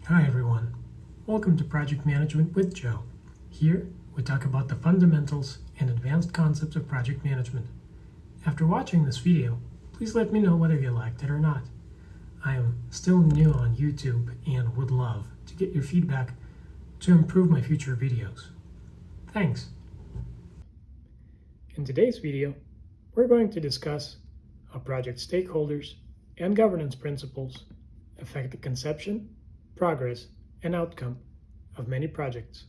Hi everyone, welcome to Project Management with Joe. Here, we talk about the fundamentals and advanced concepts of project management. After watching this video, please let me know whether you liked it or not. I am still new on YouTube and would love to get your feedback to improve my future videos. Thanks. In today's video, we're going to discuss how project stakeholders and governance principles affect the conception, progress, and outcome of many projects.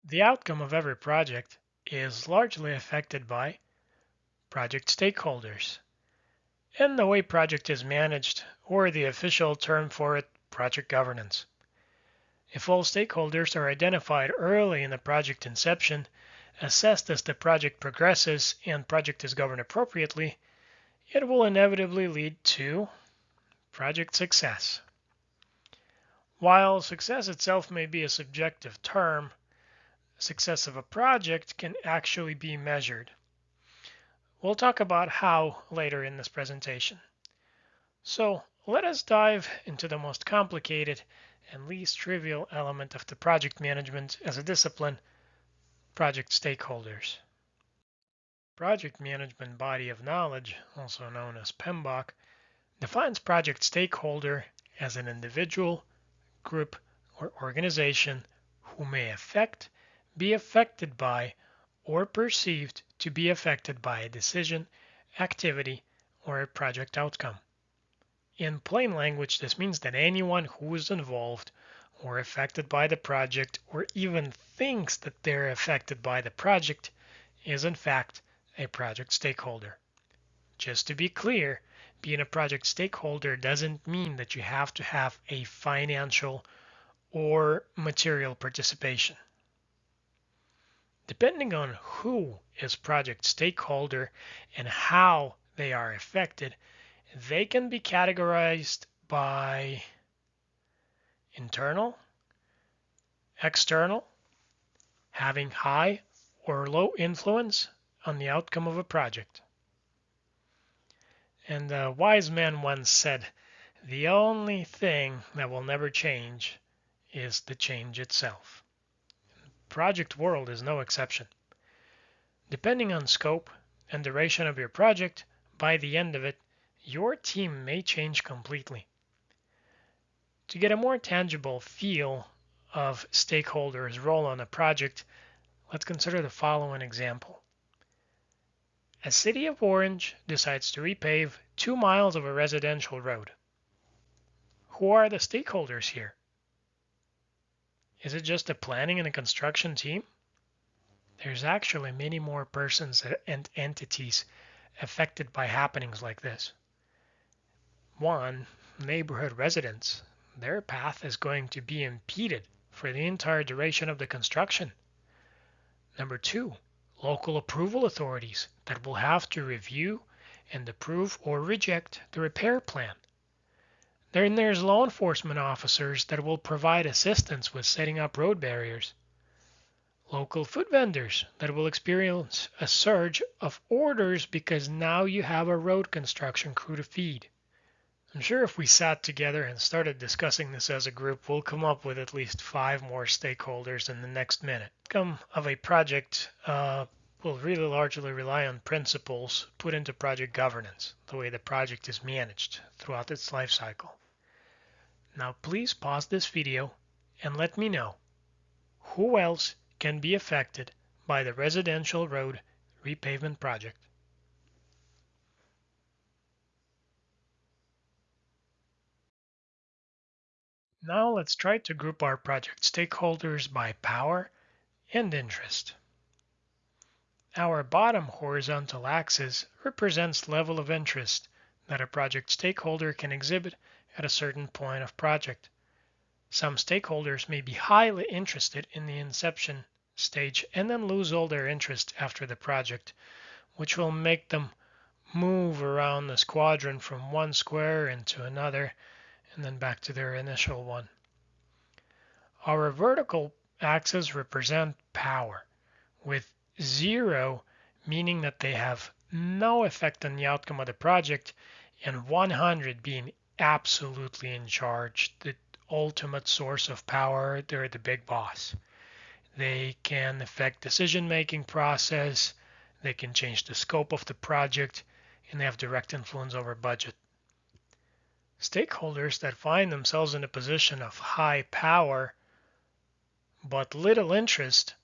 The outcome of every project is largely affected by project stakeholders and the way project is managed, or the official term for it, project governance. If all stakeholders are identified early in the project inception, assessed as the project progresses, and project is governed appropriately, it will inevitably lead to project success. While success itself may be a subjective term, success of a project can actually be measured. We'll talk about how later in this presentation. So let us dive into the most complicated and least trivial element of the project management as a discipline, project stakeholders. Project management body of knowledge, also known as PMBOK, defines project stakeholder as an individual, group, or organization who may affect, be affected by, or perceived to be affected by a decision, activity, or a project outcome. In plain language, this means that anyone who is involved or affected by the project, or even thinks that they're affected by the project, is in fact a project stakeholder. Just to be clear, being a project stakeholder doesn't mean that you have to have a financial or material participation. Depending on who is project stakeholder and how they are affected, they can be categorized by internal, external, having high or low influence on the outcome of a project. And a wise man once said, "The only thing that will never change is the change itself." Project world is no exception. Depending on scope and duration of your project, by the end of it, your team may change completely. To get a more tangible feel of stakeholders' role on a project, let's consider the following example. A city of Orange decides to repave 2 miles of a residential road. Who are the stakeholders here? Is it just the planning and the construction team? There's actually many more persons and entities affected by happenings like this. One, neighborhood residents. Their path is going to be impeded for the entire duration of the construction. Number two, local approval authorities that will have to review and approve or reject the repair plan. Then there's law enforcement officers that will provide assistance with setting up road barriers. Local food vendors that will experience a surge of orders because now you have a road construction crew to feed. I'm sure if we sat together and started discussing this as a group, we'll come up with at least 5 more stakeholders in the next minute. The outcome of a project will really largely rely on principles put into project governance, the way the project is managed throughout its life cycle. Now please pause this video and let me know who else can be affected by the residential road repavement project. Now let's try to group our project stakeholders by power and interest. Our bottom horizontal axis represents level of interest that a project stakeholder can exhibit at a certain point of project. Some stakeholders may be highly interested in the inception stage and then lose all their interest after the project, which will make them move around the squadron from one square into another and then back to their initial one. Our vertical axes represent power, with 0 meaning that they have no effect on the outcome of the project, and 100 being absolutely in charge, that ultimate source of power. They're the big boss. They can affect decision-making process, they can change the scope of the project, and they have direct influence over budget. Stakeholders that find themselves in a position of high power but little interest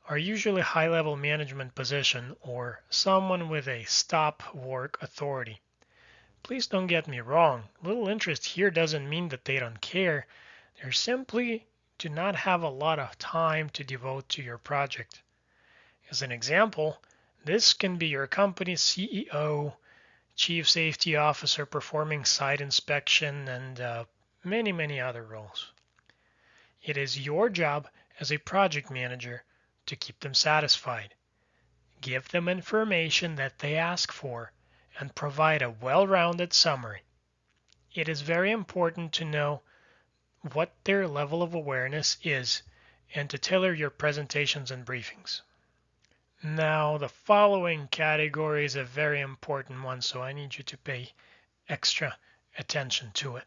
are usually high-level management position or someone with a stop work authority. Please don't get me wrong, little interest here doesn't mean that they don't care. They simply do not have a lot of time to devote to your project. As an example, this can be your company's CEO, chief safety officer performing site inspection, and many other roles. It is your job as a project manager to keep them satisfied. Give them information that they ask for and provide a well-rounded summary. It is very important to know what their level of awareness is and to tailor your presentations and briefings. Now, the following category is a very important one, so I need you to pay extra attention to it.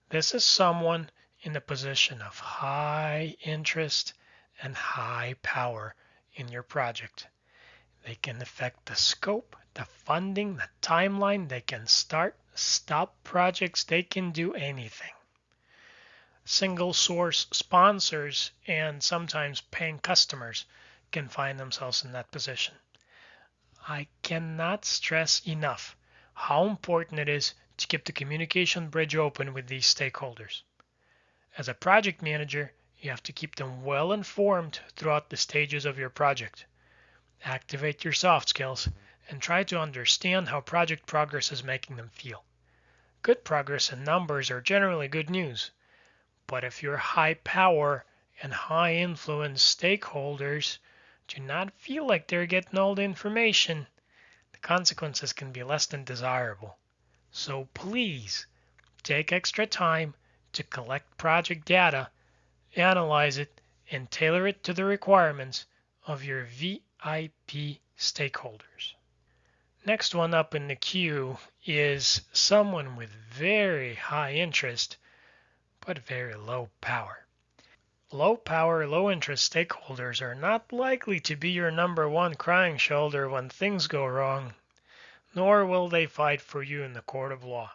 This is someone in a position of high interest and high power in your project. They can affect the scope, the funding, the timeline. They can start, stop projects. They can do anything. Single source sponsors and sometimes paying customers can find themselves in that position. I cannot stress enough how important it is to keep the communication bridge open with these stakeholders. As a project manager, you have to keep them well informed throughout the stages of your project. Activate your soft skills and try to understand how project progress is making them feel. Good progress and numbers are generally good news, but if your high power and high influence stakeholders do not feel like they're getting all the information, the consequences can be less than desirable. So please take extra time to collect project data, analyze it, and tailor it to the requirements of your VIP stakeholders. Next one up in the queue is someone with very high interest but very low power. Low power, low interest stakeholders are not likely to be your number one crying shoulder when things go wrong, nor will they fight for you in the court of law.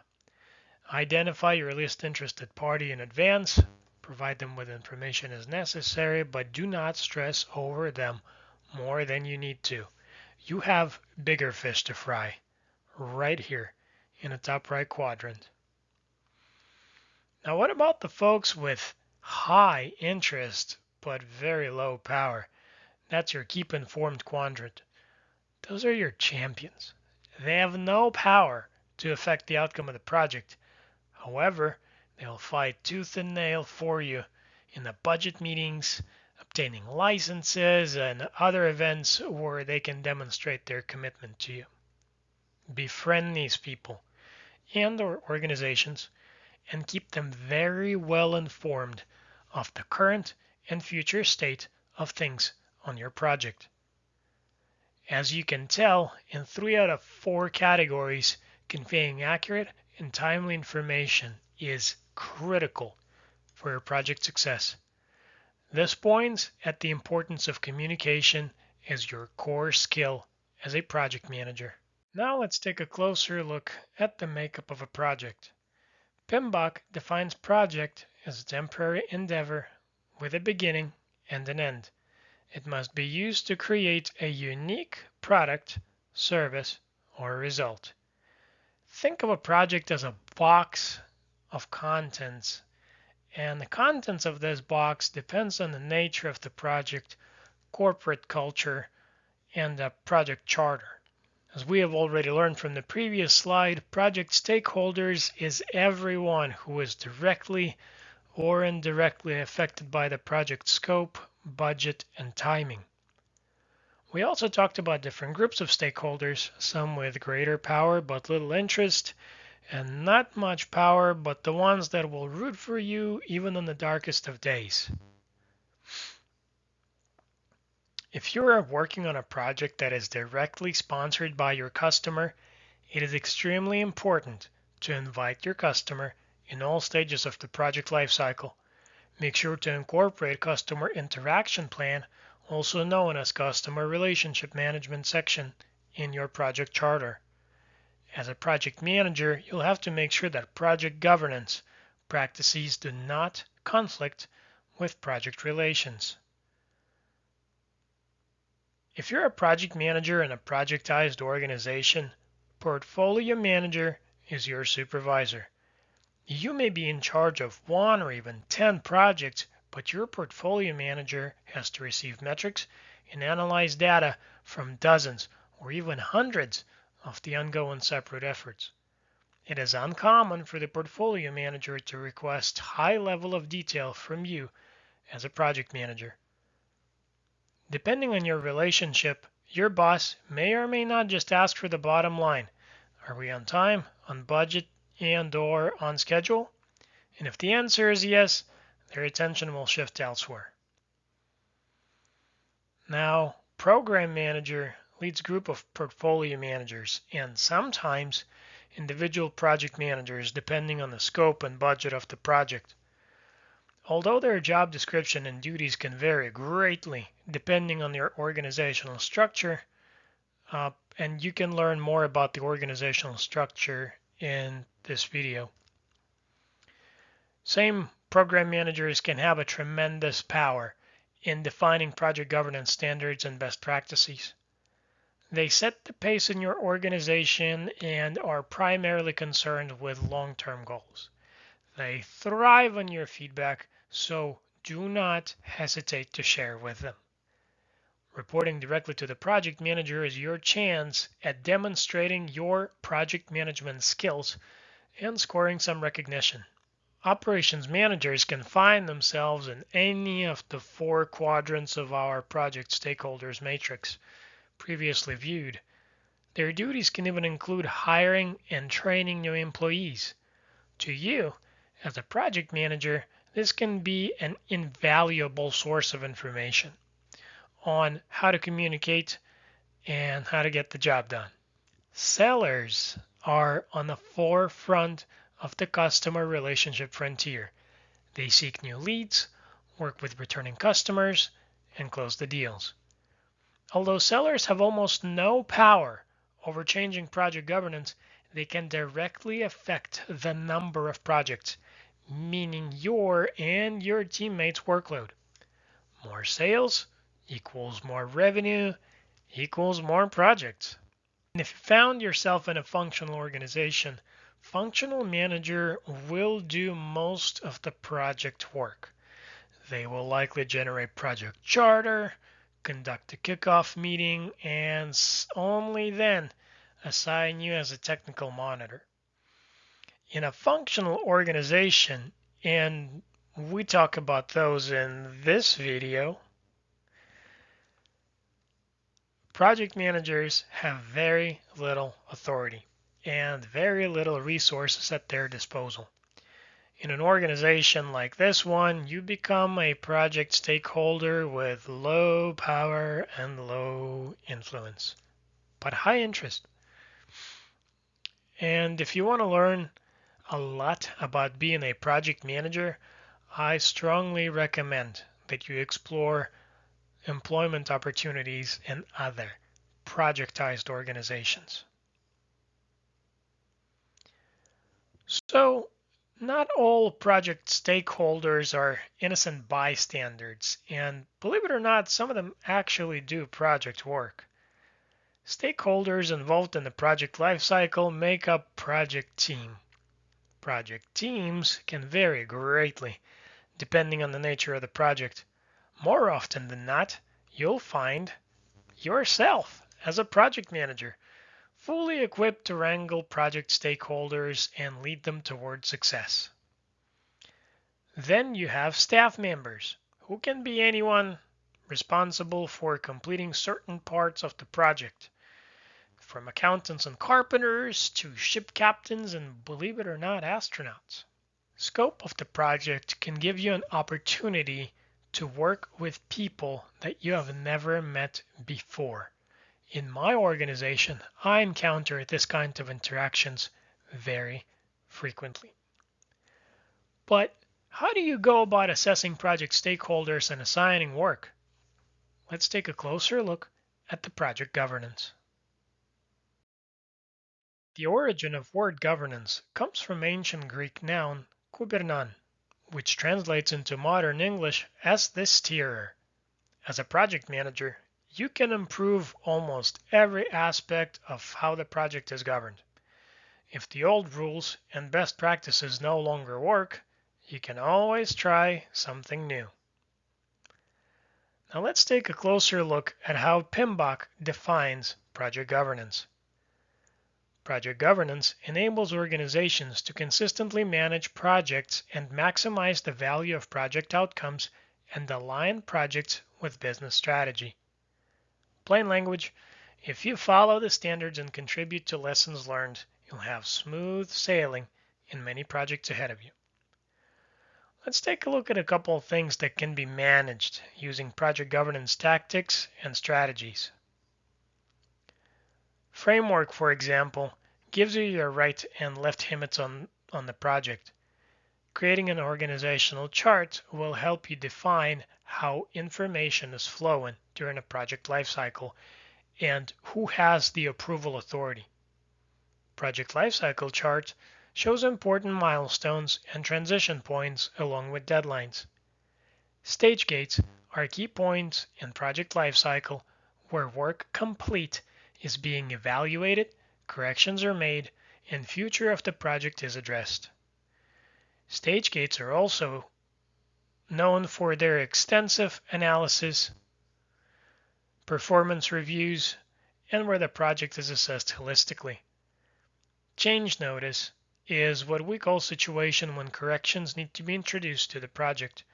Identify your least interested party in advance, provide them with information as necessary, but do not stress over them more than you need to. You have bigger fish to fry right here in the top right quadrant. Now, what about the folks with high interest but very low power? That's your keep informed quadrant. Those are your champions. They have no power to affect the outcome of the project. However, they'll fight tooth and nail for you in the budget meetings, obtaining licenses, and other events where they can demonstrate their commitment to you. Befriend these people and or organizations and keep them very well informed of the current and future state of things on your project. As you can tell, in 3 out of 4 categories, conveying accurate and timely information is critical for your project success. This points at the importance of communication as your core skill as a project manager. Now let's take a closer look at the makeup of a project. PMBOK defines project as a temporary endeavor with a beginning and an end. It must be used to create a unique product, service, or result. Think of a project as a box of contents, and the contents of this box depends on the nature of the project, corporate culture, and the project charter. As we have already learned from the previous slide, project stakeholders is everyone who is directly or indirectly affected by the project scope, budget, and timing. We also talked about different groups of stakeholders, some with greater power but little interest, and not much power, but the ones that will root for you even on the darkest of days. If you are working on a project that is directly sponsored by your customer, it is extremely important to invite your customer in all stages of the project lifecycle. Make sure to incorporate Customer Interaction Plan, also known as Customer Relationship Management section, in your project charter. As a project manager, you'll have to make sure that project governance practices do not conflict with project relations. If you're a project manager in a projectized organization, portfolio manager is your supervisor. You may be in charge of 1 or even 10 projects, but your portfolio manager has to receive metrics and analyze data from dozens or even hundreds of the ongoing separate efforts. It is uncommon for the portfolio manager to request high level of detail from you as a project manager. Depending on your relationship, your boss may or may not just ask for the bottom line. Are we on time, on budget, and/or on schedule? And if the answer is yes, their attention will shift elsewhere. Now, program manager leads group of portfolio managers and sometimes individual project managers depending on the scope and budget of the project. Although their job description and duties can vary greatly depending on their organizational structure, and you can learn more about the organizational structure in this video. Same program managers can have a tremendous power in defining project governance standards and best practices. They set the pace in your organization and are primarily concerned with long-term goals. They thrive on your feedback, so do not hesitate to share with them. Reporting directly to the project manager is your chance at demonstrating your project management skills and scoring some recognition. Operations managers can find themselves in any of the 4 quadrants of our project stakeholders matrix previously viewed. Their duties can even include hiring and training new employees. To you, as a project manager, this can be an invaluable source of information on how to communicate and how to get the job done. Sellers are on the forefront of the customer relationship frontier. They seek new leads, work with returning customers, and close the deals. Although sellers have almost no power over changing project governance, they can directly affect the number of projects, meaning your and your teammates' workload. More sales equals more revenue equals more projects. And if you found yourself in a functional organization, functional manager will do most of the project work. They will likely generate project charter, conduct a kickoff meeting, and only then assign you as a technical monitor. In a functional organization, and we talk about those in this video, project managers have very little authority and very little resources at their disposal. In an organization like this one, you become a project stakeholder with low power and low influence, but high interest. And if you want to learn a lot about being a project manager, I strongly recommend that you explore employment opportunities in other projectized organizations. So, not all project stakeholders are innocent bystanders, and believe it or not, some of them actually do project work. Stakeholders involved in the project lifecycle make up project team. Project teams can vary greatly depending on the nature of the project. More often than not, you'll find yourself as a project manager, fully equipped to wrangle project stakeholders and lead them toward success. Then you have staff members, who can be anyone responsible for completing certain parts of the project, from accountants and carpenters to ship captains and, believe it or not, astronauts. Scope of the project can give you an opportunity to work with people that you have never met before. In my organization, I encounter this kind of interactions very frequently. But how do you go about assessing project stakeholders and assigning work? Let's take a closer look at the project governance. The origin of word governance comes from ancient Greek noun kubernan, which translates into modern English as the steerer. As a project manager, you can improve almost every aspect of how the project is governed. If the old rules and best practices no longer work, you can always try something new. Now let's take a closer look at how PMBOK defines project governance. Project governance enables organizations to consistently manage projects and maximize the value of project outcomes and align projects with business strategy. Plain language, if you follow the standards and contribute to lessons learned, you'll have smooth sailing in many projects ahead of you. Let's take a look at a couple of things that can be managed using project governance tactics and strategies. Framework, for example, gives you your right and left limits on the project. Creating an organizational chart will help you define how information is flowing during a project lifecycle and who has the approval authority. Project lifecycle chart shows important milestones and transition points along with deadlines. Stage gates are key points in project lifecycle where work complete is being evaluated, corrections are made, and future of the project is addressed. Stage gates are also known for their extensive analysis, performance reviews, and where the project is assessed holistically. Change notice is what we call situation when corrections need to be introduced to the project.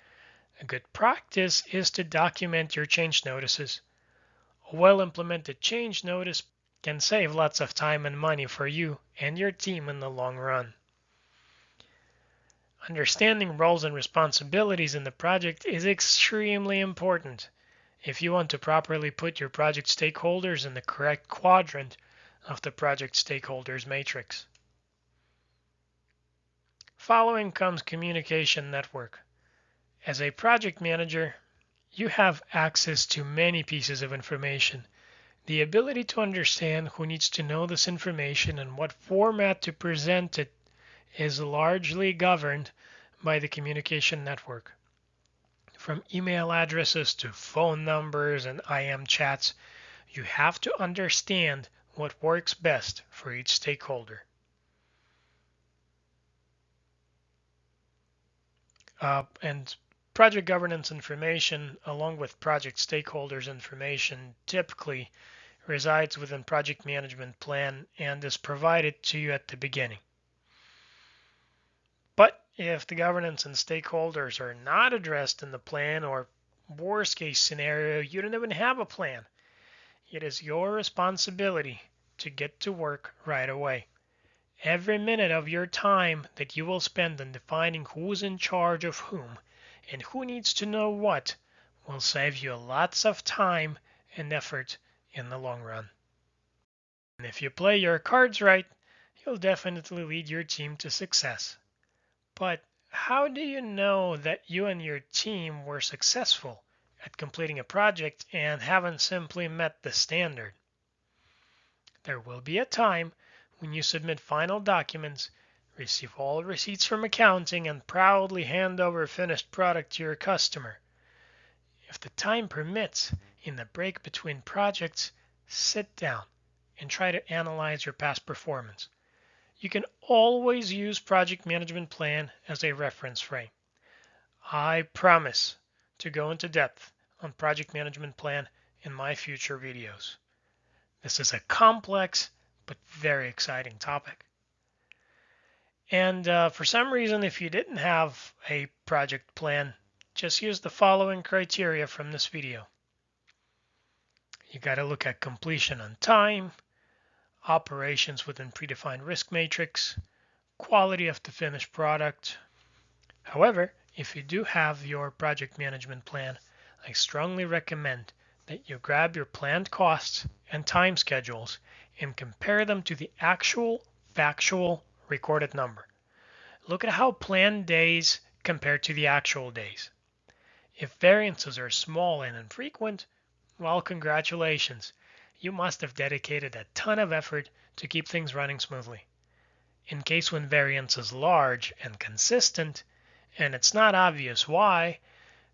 A good practice is to document your change notices. A well-implemented change notice can save lots of time and money for you and your team in the long run. Understanding roles and responsibilities in the project is extremely important if you want to properly put your project stakeholders in the correct quadrant of the project stakeholders matrix. Following comes communication network. As a project manager, you have access to many pieces of information. The ability to understand who needs to know this information and what format to present it is largely governed by the communication network. From email addresses to phone numbers and IM chats, you have to understand what works best for each stakeholder. And project governance information, along with project stakeholders information, typically resides within project management plan and is provided to you at the beginning. But if the governance and stakeholders are not addressed in the plan, or worst case scenario, you don't even have a plan, it is your responsibility to get to work right away. Every minute of your time that you will spend on defining who's in charge of whom and who needs to know what will save you lots of time and effort in the long run. And if you play your cards right, you'll definitely lead your team to success. But how do you know that you and your team were successful at completing a project and haven't simply met the standard? There will be a time when you submit final documents, receive all receipts from accounting, and proudly hand over a finished product to your customer. If the time permits, in the break between projects, sit down and try to analyze your past performance. You can always use project management plan as a reference frame. I promise to go into depth on project management plan in my future videos. This is a complex but very exciting topic. And for some reason, if you didn't have a project plan, just use the following criteria from this video. You got to look at completion on time, operations within predefined risk matrix, quality of the finished product. However, if you do have your project management plan, I strongly recommend that you grab your planned costs and time schedules and compare them to the actual factual recorded number. Look at how planned days compared to the actual days. If variances are small and infrequent, well, congratulations. You must have dedicated a ton of effort to keep things running smoothly. In case when variance is large and consistent, and it's not obvious why,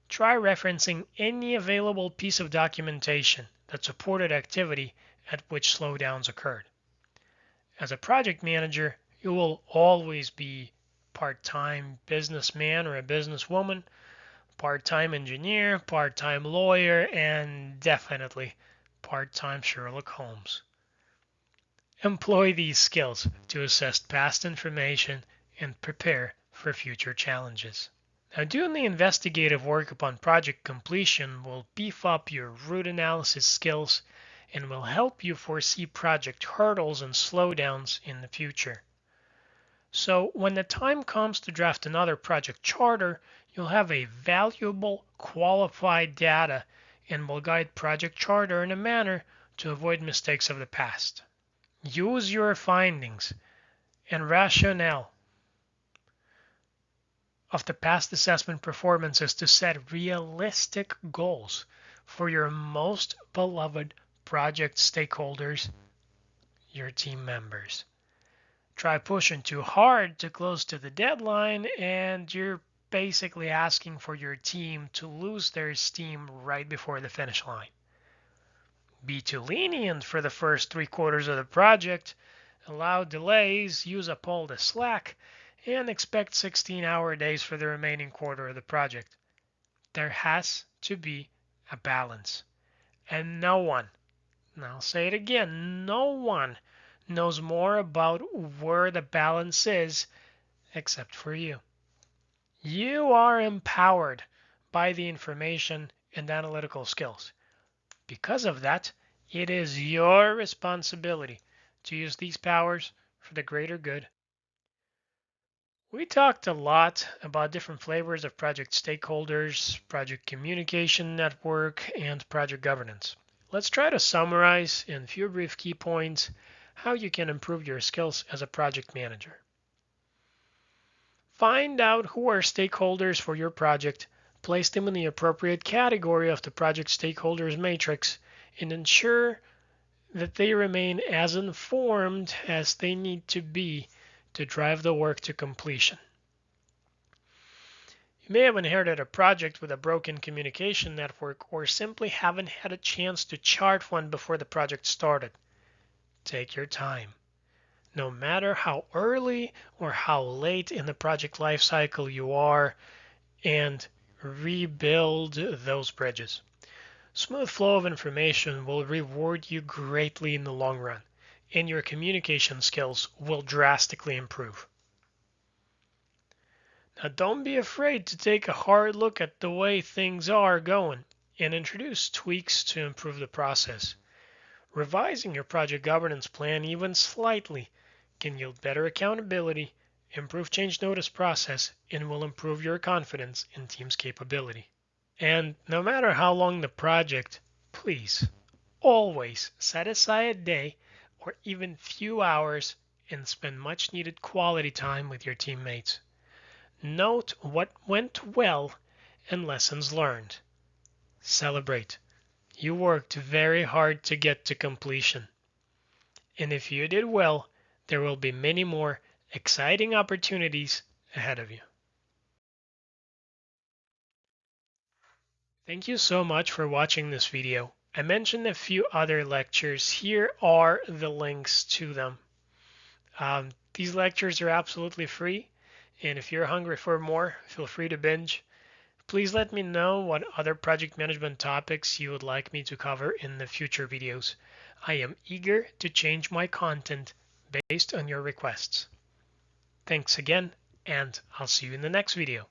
try referencing any available piece of documentation that supported activity at which slowdowns occurred. As a project manager, you will always be part-time businessman or a businesswoman, part-time engineer, part-time lawyer, and definitely part-time Sherlock Holmes. Employ these skills to assess past information and prepare for future challenges. Now, doing the investigative work upon project completion will beef up your root analysis skills and will help you foresee project hurdles and slowdowns in the future. So when the time comes to draft another project charter, you'll have a valuable, qualified data and will guide project charter in a manner to avoid mistakes of the past. Use your findings and rationale of the past assessment performances to set realistic goals for your most beloved project stakeholders, your team members. Try pushing too hard to close to the deadline, and you're basically asking for your team to lose their steam right before the finish line. Be too lenient for the first 3/4 of the project, allow delays, use up all the slack, and expect 16-hour days for the remaining quarter of the project. There has to be a balance. And no one, and I'll say it again, no one knows more about where the balance is except for you. You are empowered by the information and analytical skills. Because of that, it is your responsibility to use these powers for the greater good. We talked a lot about different flavors of project stakeholders, project communication network, and project governance. Let's try to summarize in a few brief key points how you can improve your skills as a project manager. Find out who are stakeholders for your project, place them in the appropriate category of the project stakeholders matrix, and ensure that they remain as informed as they need to be to drive the work to completion. You may have inherited a project with a broken communication network or simply haven't had a chance to chart one before the project started. Take your time. No matter how early or how late in the project lifecycle you are, and rebuild those bridges. Smooth flow of information will reward you greatly in the long run, and your communication skills will drastically improve. Now, don't be afraid to take a hard look at the way things are going and introduce tweaks to improve the process. Revising your project governance plan even slightly can yield better accountability, improve change notice process, and will improve your confidence in team's capability. And no matter how long the project, please always set aside a day or even few hours and spend much needed quality time with your teammates. Note what went well and lessons learned. Celebrate. You worked very hard to get to completion. And if you did well, there will be many more exciting opportunities ahead of you. Thank you so much for watching this video. I mentioned a few other lectures. Here are the links to them. These lectures are absolutely free, and if you're hungry for more, feel free to binge. Please let me know what other project management topics you would like me to cover in the future videos. I am eager to change my content based on your requests. Thanks again, and I'll see you in the next video.